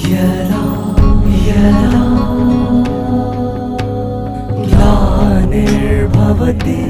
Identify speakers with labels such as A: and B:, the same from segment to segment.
A: यदा यदा ग्लानिर्भवति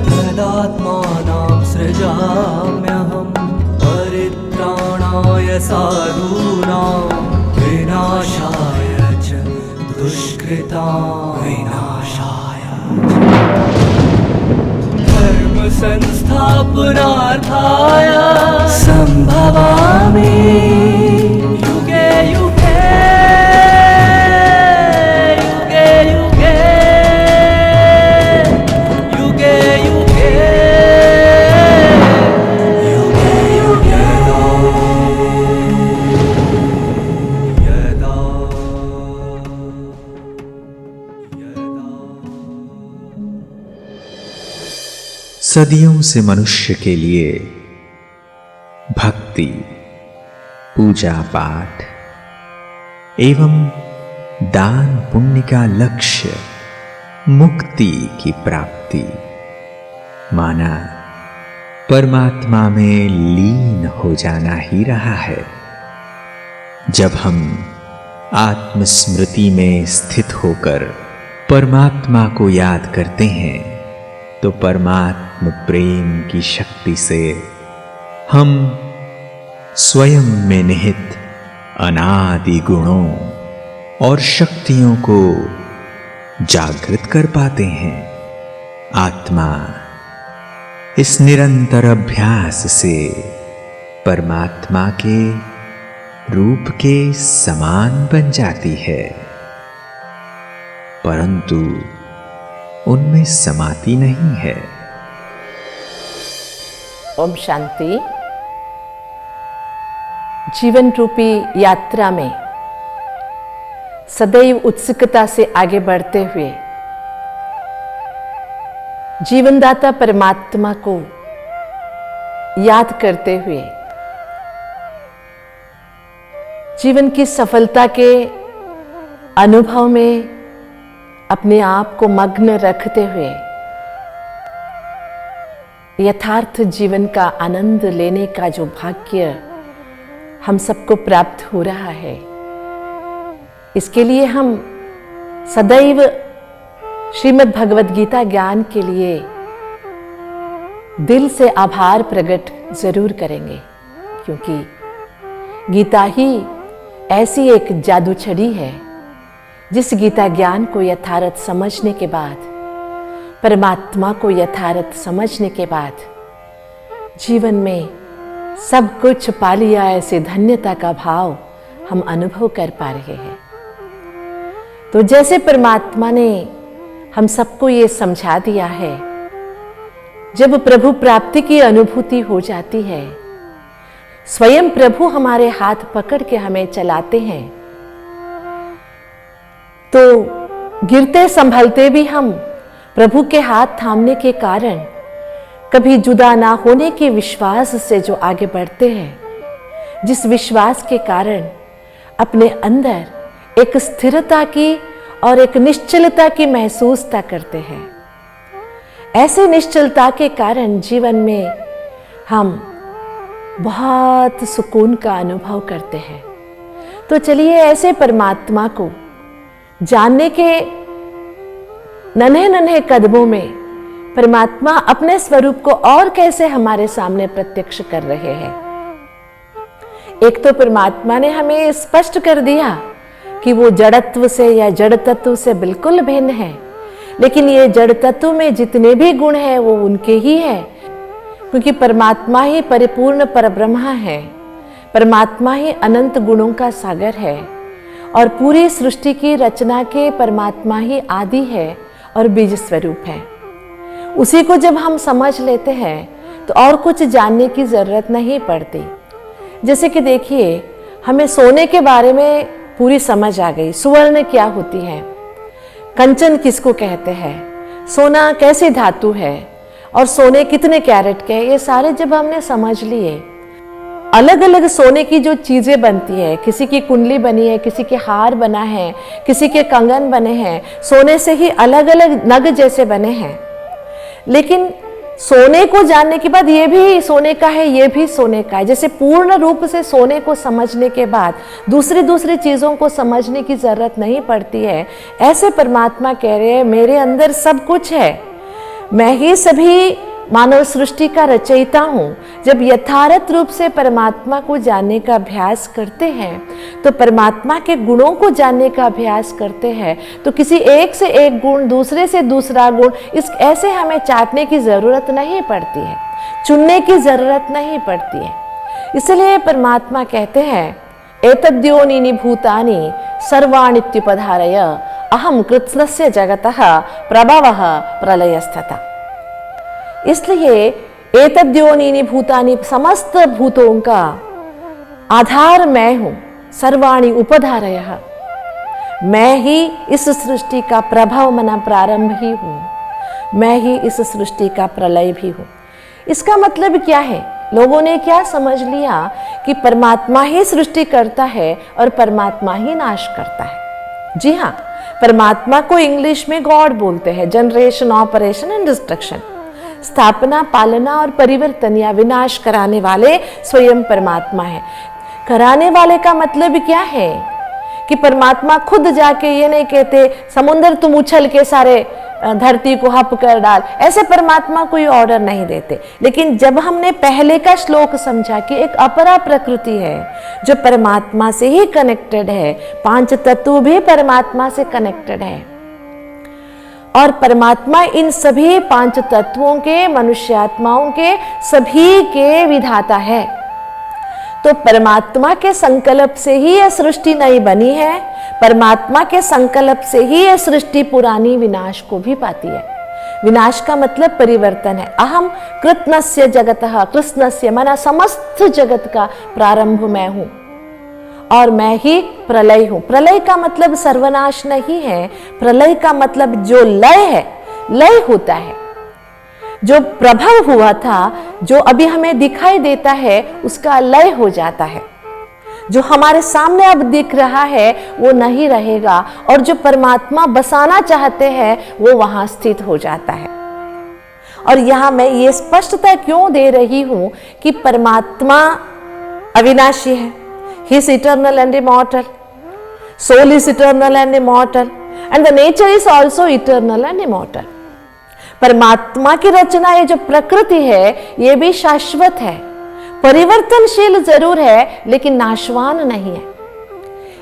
A: तदात्मानां सृजाम्यहं परित्राणाय साधूनां विनाशाय च दुष्कृतां विनाशाय धर्म संस्थापनार्थाय संभवामि युगे युगे
B: सदियों से मनुष्य के लिए भक्ति, पूजा पाठ एवं दान पुण्य का लक्ष्य मुक्ति की प्राप्ति माना परमात्मा में लीन हो जाना ही रहा है। जब हम आत्मस्मृति में स्थित होकर परमात्मा को याद करते हैं तो परमात्म प्रेम की शक्ति से हम स्वयं में निहित अनादि गुणों और शक्तियों को जागृत कर पाते हैं। आत्मा इस निरंतर अभ्यास से परमात्मा के रूप के समान बन जाती है, परंतु उनमें समाती नहीं है।
C: ओम शांति। जीवन रूपी यात्रा में सदैव उत्सुकता से आगे बढ़ते हुए जीवनदाता परमात्मा को याद करते हुए जीवन की सफलता के अनुभव में अपने आप को मग्न रखते हुए यथार्थ जीवन का आनंद लेने का जो भाग्य हम सबको प्राप्त हो रहा है, इसके लिए हम सदैव श्रीमद् भगवद गीता ज्ञान के लिए दिल से आभार प्रकट जरूर करेंगे, क्योंकि गीता ही ऐसी एक जादू छड़ी है जिस गीता ज्ञान को यथार्थ समझने के बाद, परमात्मा को यथार्थ समझने के बाद जीवन में सब कुछ पा लिया, ऐसे धन्यता का भाव हम अनुभव कर पा रहे हैं। तो जैसे परमात्मा ने हम सबको ये समझा दिया है, जब प्रभु प्राप्ति की अनुभूति हो जाती है, स्वयं प्रभु हमारे हाथ पकड़ के हमें चलाते हैं, तो गिरते संभलते भी हम प्रभु के हाथ थामने के कारण कभी जुदा ना होने के विश्वास से जो आगे बढ़ते हैं, जिस विश्वास के कारण अपने अंदर एक स्थिरता की और एक निश्चलता की महसूसता करते हैं। ऐसे निश्चलता के कारण जीवन में हम बहुत सुकून का अनुभव करते हैं। तो चलिए ऐसे परमात्मा को जानने के नन्हे नन्हे कदमों में परमात्मा अपने स्वरूप को और कैसे हमारे सामने प्रत्यक्ष कर रहे हैं। एक तो परमात्मा ने हमें स्पष्ट कर दिया कि वो जड़त्व से या जड़ तत्व से बिल्कुल भिन्न है, लेकिन ये जड़ तत्व में जितने भी गुण हैं वो उनके ही है, क्योंकि परमात्मा ही परिपूर्ण परब्रह्म है, परमात्मा ही अनंत गुणों का सागर है और पूरी सृष्टि की रचना के परमात्मा ही आदि है और बीज स्वरूप है। उसी को जब हम समझ लेते हैं तो और कुछ जानने की जरूरत नहीं पड़ती। जैसे कि देखिए, हमें सोने के बारे में पूरी समझ आ गई, सुवर्ण क्या होती है, कंचन किसको कहते हैं, सोना कैसी धातु है और सोने कितने कैरेट के हैं, ये सारे जब हमने समझ लिए, अलग अलग सोने की जो चीजें बनती है, किसी की कुंडली बनी है, किसी के हार बना है, किसी के कंगन बने हैं, सोने से ही अलग अलग नग जैसे बने हैं। लेकिन सोने को जानने के बाद ये भी सोने का है, ये भी सोने का है। जैसे पूर्ण रूप से सोने को समझने के बाद दूसरी चीजों को समझने की जरूरत नहीं पड़ती है, ऐसे परमात्मा कह रहे हैं मेरे अंदर सब कुछ है, मैं ही सभी मानव सृष्टि का रचयिता हूँ। जब यथार्थ रूप से परमात्मा को जानने का अभ्यास करते हैं तो परमात्मा के गुणों को जानने का अभ्यास करते हैं तो किसी एक से एक गुण, दूसरे से दूसरा गुण, इस ऐसे हमें चाटने की जरूरत नहीं पड़ती है, चुनने की जरूरत नहीं पड़ती है। इसलिए परमात्मा कहते हैं एतद्योनीनि भूतानि सर्वाणित्युपधारय अहम कृत्स्नस्य जगतः प्रभवः प्रलयस्तथा। इसलिए एतद्योनीनि भूतानि, समस्त भूतों का आधार मैं हूं, सर्वाणि उपधारयः, मैं ही इस सृष्टि का प्रभव मना प्रारंभ ही हूं, मैं ही इस सृष्टि का प्रलय भी हूं। इसका मतलब क्या है? लोगों ने क्या समझ लिया कि परमात्मा ही सृष्टि करता है और परमात्मा ही नाश करता है। जी हाँ, परमात्मा को इंग्लिश में गॉड बोलते हैं, जनरेशन, ऑपरेशन एंड डिस्ट्रक्शन, स्थापना, पालना और परिवर्तन या विनाश कराने वाले स्वयं परमात्मा है। कराने वाले का मतलब क्या है कि परमात्मा खुद जाके ये नहीं कहते समुद्र तुम उछल के सारे धरती को हप कर डाल, ऐसे परमात्मा कोई ऑर्डर नहीं देते। लेकिन जब हमने पहले का श्लोक समझा कि एक अपरा प्रकृति है जो परमात्मा से ही कनेक्टेड है, पांच तत्व भी परमात्मा से कनेक्टेड है और परमात्मा इन सभी पांच तत्वों के, मनुष्यात्माओं के, सभी के विधाता है। तो परमात्मा के संकल्प से ही यह सृष्टि नई बनी है, परमात्मा के संकल्प से ही यह सृष्टि पुरानी विनाश को भी पाती है। विनाश का मतलब परिवर्तन है। अहम कृत्स्नस्य जगतः, कृत्स्नस्य माना समस्त जगत का प्रारंभ मैं हूं और मैं ही प्रलय हूं। प्रलय का मतलब सर्वनाश नहीं है, प्रलय का मतलब जो लय है, लय होता है, जो प्रभव हुआ था, जो अभी हमें दिखाई देता है उसका लय हो जाता है। जो हमारे सामने अब दिख रहा है वो नहीं रहेगा और जो परमात्मा बसाना चाहते हैं वो वहां स्थित हो जाता है। और यहां मैं ये स्पष्टता क्यों दे रही हूं कि परमात्मा अविनाशी है, He is eternal and immortal. Soul is eternal and immortal. And the nature is also eternal and immortal. परमात्मा की रचना, ये जो प्रकृति है ये भी शाश्वत है, परिवर्तनशील जरूर है लेकिन नाशवान नहीं है।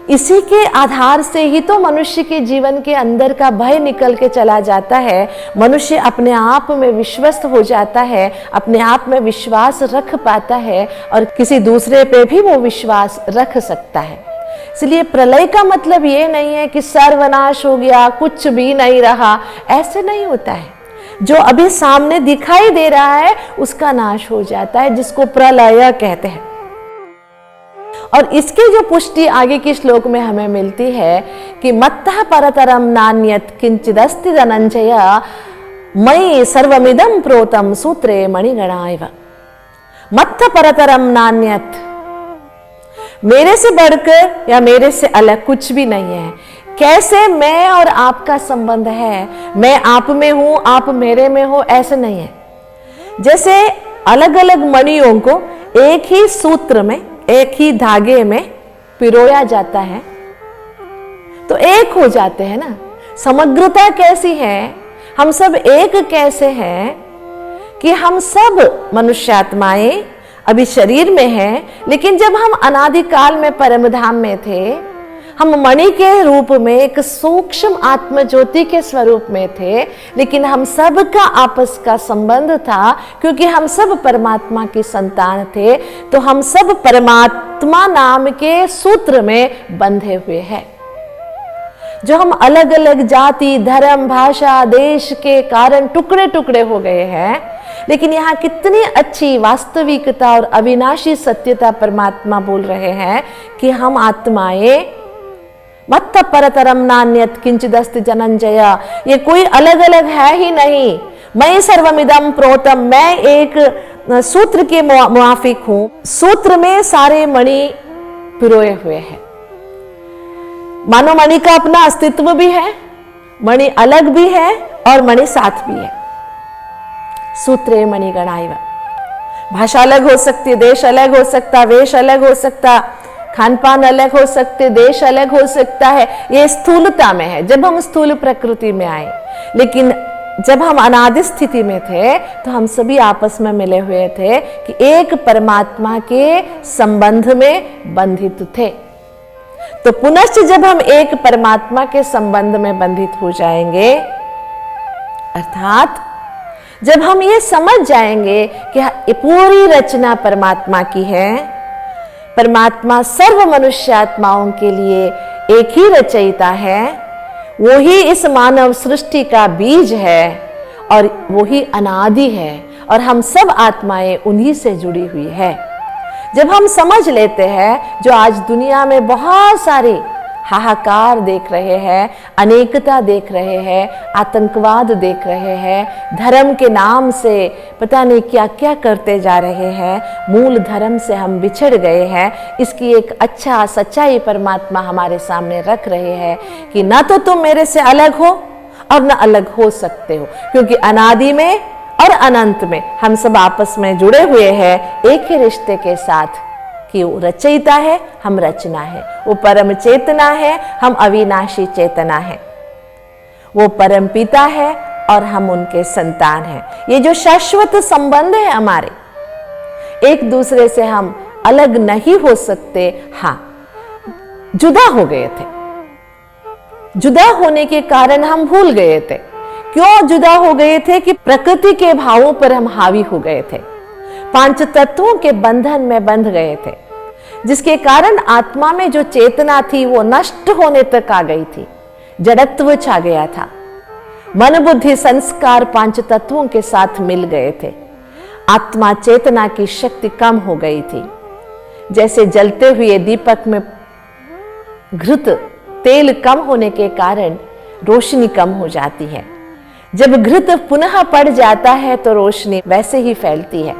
C: इसी के आधार से ही तो मनुष्य के जीवन के अंदर का भय निकल के चला जाता है। मनुष्य अपने आप में विश्वस्त हो जाता है, अपने आप में विश्वास रख पाता है और किसी दूसरे पे भी वो विश्वास रख सकता है। इसलिए प्रलय का मतलब ये नहीं है कि सर्वनाश हो गया, कुछ भी नहीं रहा, ऐसे नहीं होता है। जो अभी सामने दिखाई दे रहा है उसका नाश हो जाता है, जिसको प्रलय कहते हैं। और इसकी जो पुष्टि आगे के श्लोक में हमें मिलती है कि मत्तः परतरम नान्यत् किंचिदस्ति धनंजय मयि सर्वमिदं प्रोतम सूत्रे मणिगणा इव। मत्तः परतरम नान्यत्, मेरे से बढ़कर या मेरे से अलग कुछ भी नहीं है। कैसे मैं और आपका संबंध है, मैं आप में हूं, आप मेरे में हो, ऐसे नहीं है। जैसे अलग अलग मणियों को एक ही सूत्र में, एक ही धागे में पिरोया जाता है तो एक हो जाते हैं ना। समग्रता कैसी है, हम सब एक कैसे हैं कि हम सब मनुष्यात्माएं अभी शरीर में हैं, लेकिन जब हम अनादिकाल में परमधाम में थे, हम मणि के रूप में एक सूक्ष्म आत्म ज्योति के स्वरूप में थे, लेकिन हम सब का आपस का संबंध था क्योंकि हम सब परमात्मा की संतान थे। तो हम सब परमात्मा नाम के सूत्र में बंधे हुए हैं। जो हम अलग अलग जाति, धर्म, भाषा, देश के कारण टुकड़े टुकड़े हो गए हैं, लेकिन यहाँ कितनी अच्छी वास्तविकता और अविनाशी सत्यता परमात्मा बोल रहे हैं कि हम आत्माएं मत्त परतरम नान्यत किंचिदस्ति धनंजय, ये कोई अलग अलग है ही नहीं। मैं सर्वमिदं प्रोतम, मैं एक सूत्र के मुआफिक हूं। सूत्र में सारे मणि पिरोए हुए हैं। मानो मणि का अपना अस्तित्व भी है, मणि अलग भी है और मणि साथ भी है। सूत्रे मणिगणाइव। भाषा अलग हो सकती है, देश अलग हो सकता, वेश अलग हो सकता, खान पान अलग हो सकते, देश अलग हो सकता है। ये स्थूलता में है, जब हम स्थूल प्रकृति में आए। लेकिन जब हम अनादि स्थिति में थे तो हम सभी आपस में मिले हुए थे कि एक परमात्मा के संबंध में बंधित थे। तो पुनश्च जब हम एक परमात्मा के संबंध में बंधित हो जाएंगे, अर्थात जब हम ये समझ जाएंगे कि ये पूरी रचना परमात्मा की है, परमात्मा सर्व मनुष्यात्माओं के लिए एक ही रचयिता है, वो ही इस मानव सृष्टि का बीज है और वो ही अनादि है और हम सब आत्माएं उन्हीं से जुड़ी हुई है। जब हम समझ लेते हैं, जो आज दुनिया में बहुत सारे हाहाकार देख रहे हैं, अनेकता देख रहे हैं, आतंकवाद देख रहे हैं, धर्म के नाम से पता नहीं क्या क्या करते जा रहे हैं, मूल धर्म से हम बिछड़ गए हैं, इसकी एक अच्छा सच्चाई परमात्मा हमारे सामने रख रहे हैं कि ना तो तुम मेरे से अलग हो और ना अलग हो सकते हो, क्योंकि अनादि में और अनंत में हम सब आपस में जुड़े हुए हैं एक ही रिश्ते के साथ कि वो रचयिता है, हम रचना है। वो परम चेतना है, हम अविनाशी चेतना है। वो परम पिता है और हम उनके संतान हैं। ये जो शाश्वत संबंध है हमारे, एक दूसरे से हम अलग नहीं हो सकते। हाँ, जुदा हो गए थे, जुदा होने के कारण हम भूल गए थे। क्यों जुदा हो गए थे? कि प्रकृति के भावों पर हम हावी हो गए थे, पांच तत्वों के बंधन में बंध गए थे, जिसके कारण आत्मा में जो चेतना थी वो नष्ट होने तक आ गई थी, जड़त्व छा गया था। मन बुद्धि संस्कार पांच तत्वों के साथ मिल गए थे, आत्मा चेतना की शक्ति कम हो गई थी। जैसे जलते हुए दीपक में घृत तेल कम होने के कारण रोशनी कम हो जाती है, जब घृत पुनः पड़ जाता है तो रोशनी वैसे ही फैलती है।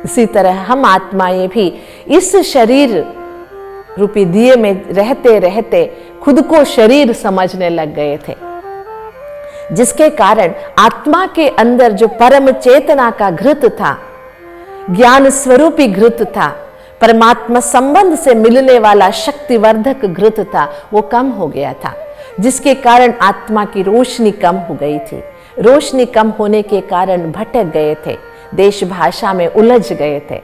C: इसी तरह हम आत्माएं भी इस शरीर रूपी दिए में रहते रहते खुद को शरीर समझने लग गए थे, जिसके कारण आत्मा के अंदर जो परम चेतना का घृत था, ज्ञान स्वरूपी घृत था, परमात्मा संबंध से मिलने वाला शक्तिवर्धक घृत था, वो कम हो गया था, जिसके कारण आत्मा की रोशनी कम हो गई थी। रोशनी कम होने के कारण भटक गए थे, देश भाषा में उलझ गए थे।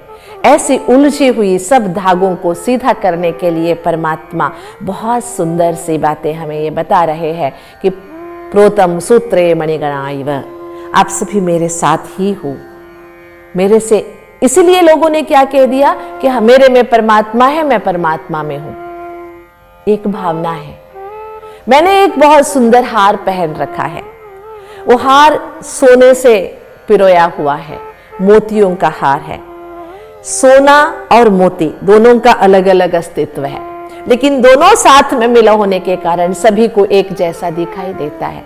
C: ऐसी उलझी हुई सब धागों को सीधा करने के लिए परमात्मा बहुत सुंदर सी बातें हमें ये बता रहे हैं कि प्रोतम सूत्रे मणिगणाइव, आप सभी मेरे साथ ही हो, मेरे से। इसलिए लोगों ने क्या कह दिया कि मेरे में परमात्मा है, मैं परमात्मा में हूं। एक भावना है। मैंने एक बहुत सुंदर हार पहन रखा है, वो हार सोने से पिरोया हुआ है, मोतियों का हार है। सोना और मोती दोनों का अलग अलग अस्तित्व है, लेकिन दोनों साथ में मिला होने के कारण सभी को एक जैसा दिखाई देता है।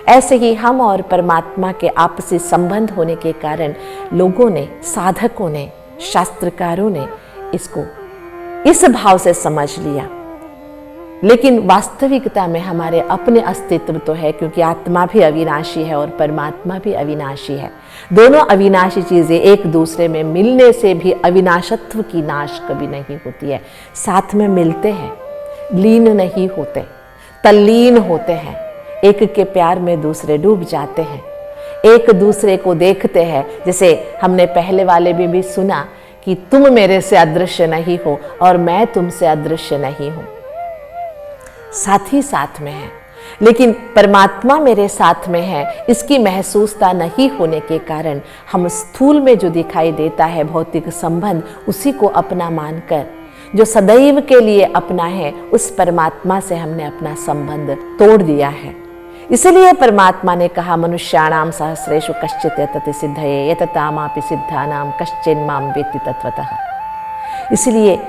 C: ऐसे ही हम और परमात्मा के आपसी संबंध होने के कारण लोगों ने, साधकों ने, शास्त्रकारों ने इसको इस भाव से समझ लिया। लेकिन वास्तविकता में हमारे अपने अस्तित्व तो है, क्योंकि आत्मा भी अविनाशी है और परमात्मा भी अविनाशी है। दोनों अविनाशी चीजें एक दूसरे में मिलने से भी अविनाशत्व की नाश कभी नहीं होती है। साथ में मिलते हैं, लीन नहीं होते, तल्लीन होते हैं। एक के प्यार में दूसरे डूब जाते हैं, एक दूसरे को देखते हैं। जैसे हमने पहले वाले में भी सुना कि तुम मेरे से अदृश्य नहीं हो और मैं तुमसे अदृश्य नहीं हूं। साथ ही साथ में है, लेकिन परमात्मा मेरे साथ में है, इसकी महसूसता नहीं होने के कारण हम स्थूल में जो दिखाई देता है भौतिक संबंध, उसी को अपना मानकर, जो सदैव के लिए अपना है, उस परमात्मा से हमने अपना संबंध तोड़ दिया है। इसलिए परमात्मा ने कहा, मनुष्याणाम सहस्रेषु कश्चित् यतति सिद्धये यततामापि सिद्धानाम कश्चिन् मां वेत्ति तत्वतः। इसलिए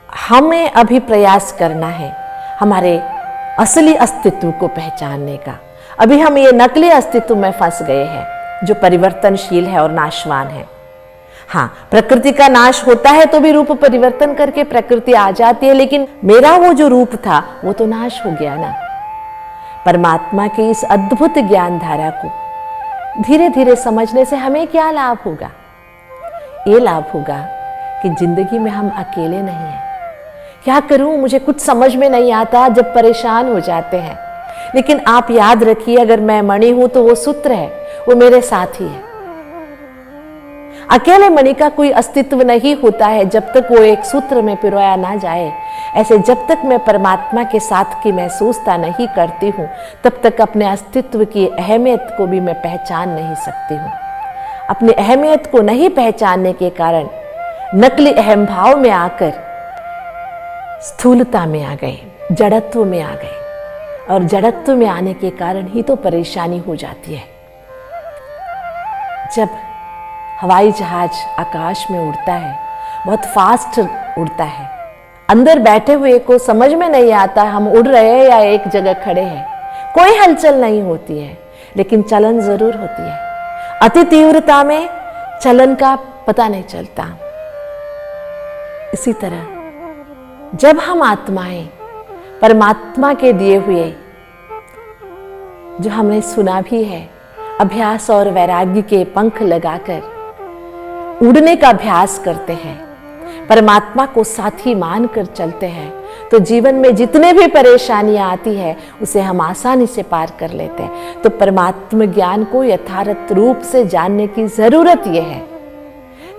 C: हमें अभी प्रयास करना है, हमारे असली अस्तित्व को पहचानने का। अभी हम ये नकली अस्तित्व में फंस गए हैं जो परिवर्तनशील है और नाशवान है। हाँ, प्रकृति का नाश होता है तो भी रूप परिवर्तन करके प्रकृति आ जाती है, लेकिन मेरा वो जो रूप था वो तो नाश हो गया ना। परमात्मा की इस अद्भुत ज्ञान धारा को धीरे धीरे समझने से हमें क्या लाभ होगा? ये लाभ होगा कि जिंदगी में हम अकेले नहीं हैं। क्या करूं, मुझे कुछ समझ में नहीं आता जब परेशान हो जाते हैं, लेकिन आप याद रखिए, अगर मैं मणि हूं तो वो सूत्र है, वो मेरे साथ ही है। अकेले मणि का कोई अस्तित्व नहीं होता है जब तक वो एक सूत्र में पिरोया ना जाए। ऐसे जब तक मैं परमात्मा के साथ की महसूसता नहीं करती हूँ तब तक अपने अस्तित्व की अहमियत को भी मैं पहचान नहीं सकती हूँ। अपनी अहमियत को नहीं पहचानने के कारण नकली अहम भाव में आकर स्थूलता में आ गए, जड़त्व में आ गए, और जड़त्व में आने के कारण ही तो परेशानी हो जाती है। जब हवाई जहाज आकाश में उड़ता है, बहुत फास्ट उड़ता है, अंदर बैठे हुए को समझ में नहीं आता हम उड़ रहे हैं या एक जगह खड़े हैं। कोई हलचल नहीं होती है, लेकिन चलन जरूर होती है। अति तीव्रता में चलन का पता नहीं चलता। इसी तरह जब हम आत्माएं परमात्मा के दिए हुए, जो हमने सुना भी है, अभ्यास और वैराग्य के पंख लगाकर उड़ने का अभ्यास करते हैं, परमात्मा को साथी मानकर चलते हैं, तो जीवन में जितने भी परेशानियां आती है उसे हम आसानी से पार कर लेते हैं। तो परमात्मा ज्ञान को यथार्थ रूप से जानने की जरूरत यह है।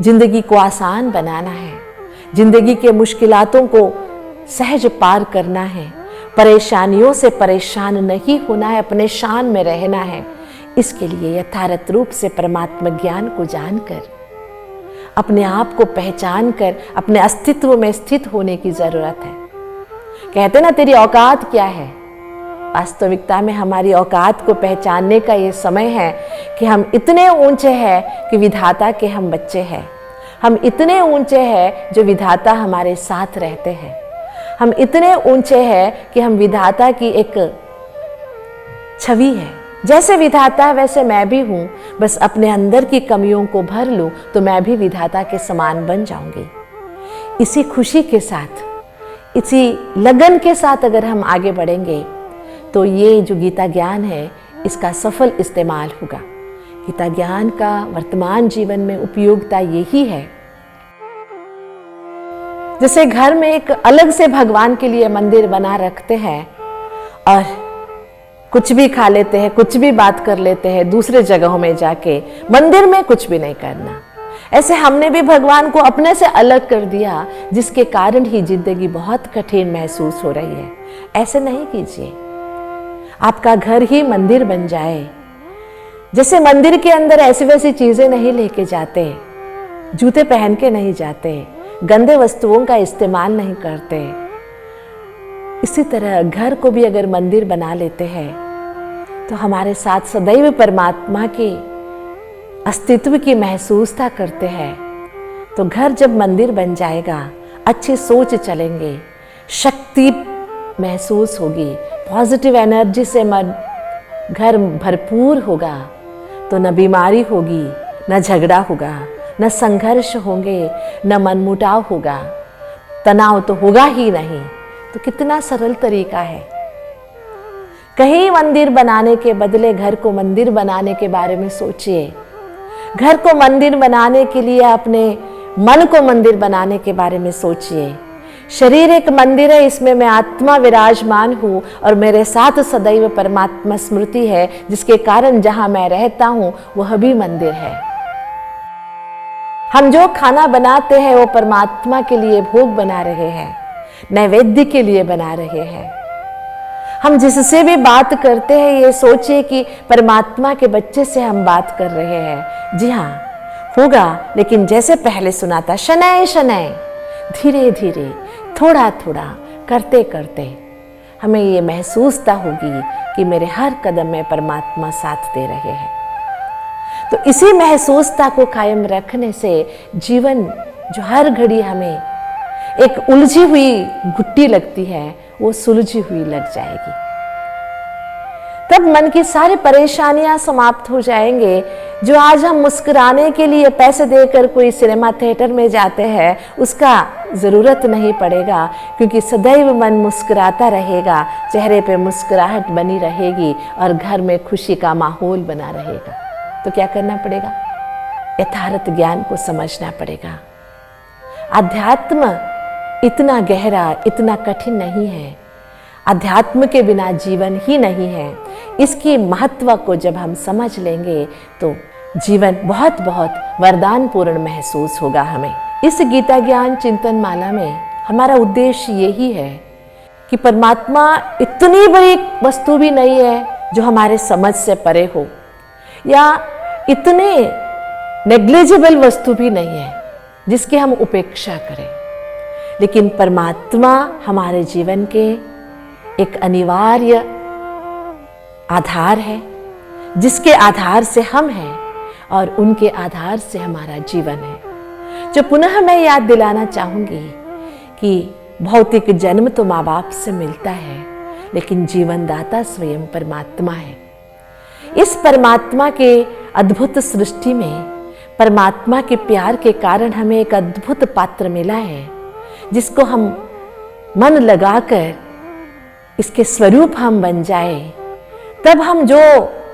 C: जिंदगी को आसान बनाना है, जिंदगी के मुश्किलातों को सहज पार करना है, परेशानियों से परेशान नहीं होना है, अपने शान में रहना है। इसके लिए यथार्थ रूप से परमात्मा ज्ञान को जानकर, अपने आप को पहचान कर अपने अस्तित्व में स्थित होने की जरूरत है। कहते ना, तेरी औकात क्या है? वास्तविकता में हमारी औकात को पहचानने का ये समय है कि हम इतने ऊंचे हैं कि विधाता के हम बच्चे हैं। हम इतने ऊंचे हैं जो विधाता हमारे साथ रहते हैं। हम इतने ऊंचे हैं कि हम विधाता की एक छवि है। जैसे विधाता वैसे मैं भी हूं, बस अपने अंदर की कमियों को भर लूं तो मैं भी विधाता के समान बन जाऊंगी। इसी खुशी के साथ, इसी लगन के साथ अगर हम आगे बढ़ेंगे तो ये जो गीता ज्ञान है इसका सफल इस्तेमाल होगा। गीता ज्ञान का वर्तमान जीवन में उपयोगिता यही है। जैसे घर में एक अलग से भगवान के लिए मंदिर बना रखते हैं और कुछ भी खा लेते हैं, कुछ भी बात कर लेते हैं, दूसरे जगहों में जाके मंदिर में कुछ भी नहीं करना, ऐसे हमने भी भगवान को अपने से अलग कर दिया, जिसके कारण ही जिंदगी बहुत कठिन महसूस हो रही है। ऐसे नहीं कीजिए। आपका घर ही मंदिर बन जाए। जैसे मंदिर के अंदर ऐसी वैसी चीजें नहीं लेके जाते, जूते पहन के नहीं जाते, गंदे वस्तुओं का इस्तेमाल नहीं करते, इसी तरह घर को भी अगर मंदिर बना लेते हैं तो हमारे साथ सदैव परमात्मा के अस्तित्व की महसूसता करते हैं। तो घर जब मंदिर बन जाएगा, अच्छी सोच चलेंगे, शक्ति महसूस होगी, पॉजिटिव एनर्जी से घर भरपूर होगा, तो न बीमारी होगी, न झगड़ा होगा, न संघर्ष होंगे, न मनमुटाव होगा, तनाव तो होगा ही नहीं। तो कितना सरल तरीका है। कहीं मंदिर बनाने के बदले घर को मंदिर बनाने के बारे में सोचिए। घर को मंदिर बनाने के लिए अपने मन को मंदिर बनाने के बारे में सोचिए। शरीर एक मंदिर है, इसमें मैं आत्मा विराजमान हूँ और मेरे साथ सदैव परमात्मा स्मृति है, जिसके कारण जहां मैं रहता हूँ वह भी मंदिर है। हम जो खाना बनाते हैं वो परमात्मा के लिए भोग बना रहे हैं, नैवेद्य के लिए बना रहे हैं। हम जिससे भी बात करते हैं ये सोचिए कि परमात्मा के बच्चे से हम बात कर रहे हैं। जी हाँ, होगा, लेकिन जैसे पहले सुना था, शनय शनय, धीरे धीरे, थोड़ा थोड़ा करते करते हमें ये महसूसता होगी कि मेरे हर कदम में परमात्मा साथ दे रहे हैं। तो इसी महसूसता को कायम रखने से जीवन जो हर घड़ी हमें एक उलझी हुई घुट्टी लगती है वो सुलझी हुई लग जाएगी। तब मन की सारी परेशानियां समाप्त हो जाएंगे। जो आज हम मुस्कुराने के लिए पैसे देकर कोई सिनेमा थिएटर में जाते हैं, उसका ज़रूरत नहीं पड़ेगा, क्योंकि सदैव मन मुस्कुराता रहेगा, चेहरे पे मुस्कुराहट बनी रहेगी और घर में खुशी का माहौल बना रहेगा। तो क्या करना पड़ेगा? यथार्थ ज्ञान को समझना पड़ेगा। अध्यात्म इतना गहरा, इतना कठिन नहीं है। अध्यात्म के बिना जीवन ही नहीं है। इसकी महत्व को जब हम समझ लेंगे तो जीवन बहुत बहुत वरदान पूर्ण महसूस होगा हमें। इस गीता ज्ञान चिंतन माला में हमारा उद्देश्य यही है कि परमात्मा इतनी बड़ी वस्तु भी नहीं है जो हमारे समझ से परे हो, या इतने नेग्लिजिबल वस्तु भी नहीं है जिसकी हम उपेक्षा करें, लेकिन परमात्मा हमारे जीवन के एक अनिवार्य आधार है, जिसके आधार से हम हैं और उनके आधार से हमारा जीवन है। जो पुनः मैं याद दिलाना चाहूंगी कि भौतिक जन्म तो माँ बाप से मिलता है, लेकिन जीवन दाता स्वयं परमात्मा है। इस परमात्मा के अद्भुत सृष्टि में परमात्मा के प्यार के कारण हमें एक अद्भुत पात्र मिला है, जिसको हम मन लगाकर इसके स्वरूप हम बन जाए, तब हम जो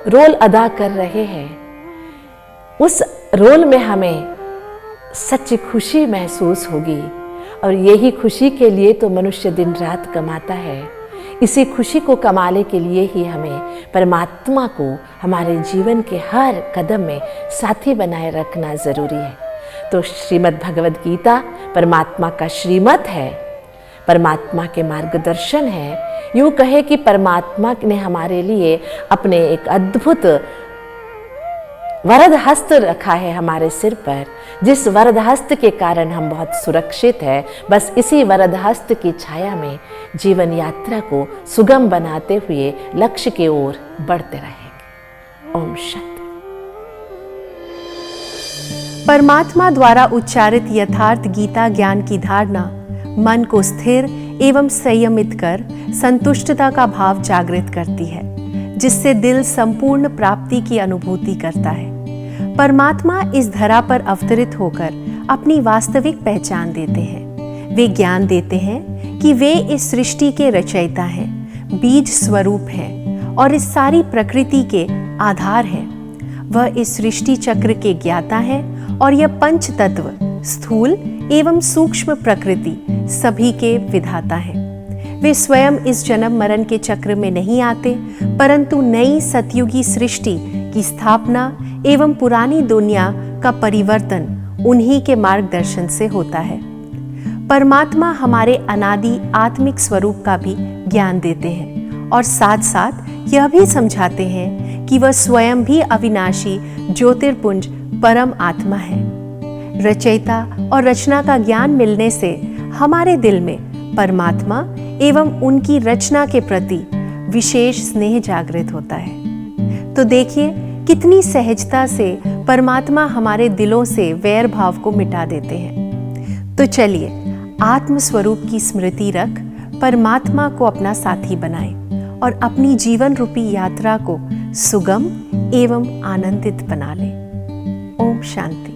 C: रोल अदा कर रहे हैं उस रोल में हमें सच्ची खुशी महसूस होगी। और यही खुशी के लिए तो मनुष्य दिन रात कमाता है। इसी खुशी को कमाने के लिए ही हमें परमात्मा को हमारे जीवन के हर कदम में साथी बनाए रखना जरूरी है। तो श्रीमद् भगवद गीता परमात्मा का श्रीमत है, परमात्मा के मार्गदर्शन है। यूं कहे कि परमात्मा ने हमारे लिए अपने एक अद्भुत वरद हस्त रखा है हमारे सिर पर, जिस वरद हस्त के कारण हम बहुत सुरक्षित है। बस इसी वरद हस्त की छाया में जीवन यात्रा को सुगम बनाते हुए लक्ष्य की ओर बढ़ते रहेंगे। ओम शांति।
D: परमात्मा द्वारा उच्चारित यथार्थ गीता ज्ञान की धारणा मन को स्थिर एवं संयमित कर संतुष्टता का भाव जागृत करती है, जिससे दिल संपूर्ण प्राप्ति की अनुभूति करता है। परमात्मा इस धरा पर अवतरित होकर अपनी वास्तविक पहचान देते हैं। वे ज्ञान देते हैं कि वे इस सृष्टि के रचयिता हैं, बीज स्वरूप हैं और इस सारी प्रकृति के आधार हैं। वह इस सृष्टि चक्र के ज्ञाता है और यह पंच तत्व स्थूल एवं सूक्ष्म प्रकृति सभी के विधाता हैं। वे स्वयं इस जन्म मरण के चक्र में नहीं आते, परंतु नई सतयुगी सृष्टि की स्थापना एवं पुरानी दुनिया का परिवर्तन उन्हीं के मार्गदर्शन से होता है। परमात्मा हमारे अनादि आत्मिक स्वरूप का भी ज्ञान देते हैं और साथ साथ यह भी समझाते हैं कि वह स्वयं भी अविनाशी ज्योतिर्पुंज परम आत्मा है। रचयिता और रचना का ज्ञान मिलने से हमारे दिल में परमात्मा एवं उनकी रचना के प्रति विशेष स्नेह जागृत होता है। तो देखिए कितनी सहजता से परमात्मा हमारे दिलों से वैर भाव को मिटा देते हैं। तो चलिए आत्म स्वरूप की स्मृति रख परमात्मा को अपना साथी बनाएं और अपनी जीवन रूपी यात्रा को सुगम एवं आनंदित बना लें। ओम शांति।